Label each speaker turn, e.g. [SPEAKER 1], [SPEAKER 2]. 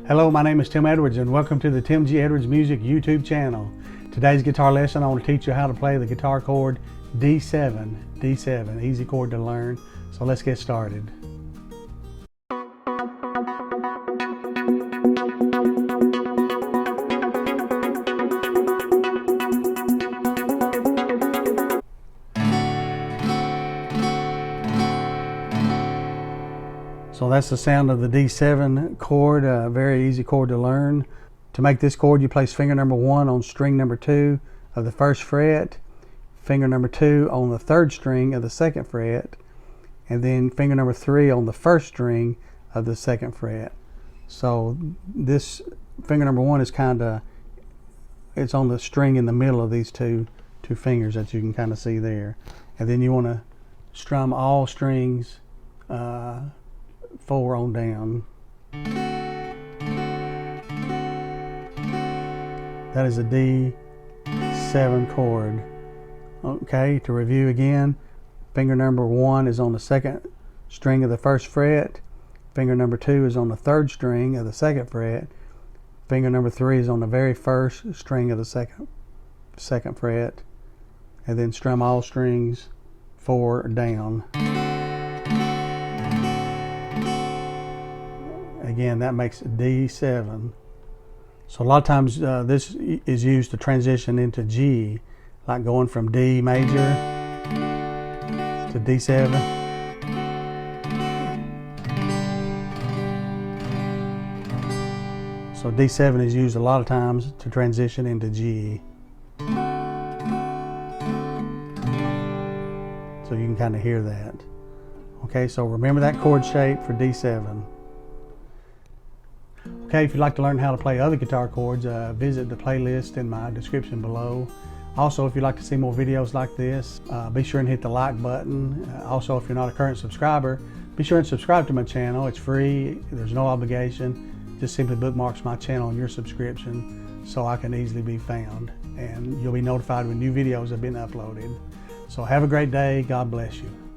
[SPEAKER 1] Hello, my name is Tim Edwards and welcome to the Tim G. Edwards Music YouTube channel. Today's guitar lesson, I want to teach you how to play the guitar chord D7. D7, easy chord to learn. So let's get started. So that's the sound of the D7 chord, a very easy chord to learn. To make this chord, you place finger number 1 on string number 2 of the 1st fret, finger number 2 on the 3rd string of the 2nd fret, and then finger number 3 on the 1st string of the 2nd fret. So this finger number 1 is it's on the string in the middle of these two fingers that you can kind of see there. And then you want to strum all strings 4 on down. That is a D7 chord. Okay, to review again, finger number 1 is on the 2nd string of the 1st fret, finger number 2 is on the 3rd string of the 2nd fret, finger number 3 is on the very 1st string of the 2nd fret, and then strum all strings 4 down. Again, that makes D7. So a lot of times this is used to transition into G, like going from D major to D7. So D7 is used a lot of times to transition into G. So you can kind of hear that. Okay, so remember that chord shape for D7. Okay, if you'd like to learn how to play other guitar chords, visit the playlist in my description below. Also, if you'd like to see more videos like this, be sure and hit the like button. Also, if you're not a current subscriber, be sure and subscribe to my channel. It's free, there's no obligation. Just simply bookmarks my channel on your subscription so I can easily be found. And you'll be notified when new videos have been uploaded. So have a great day. God bless you.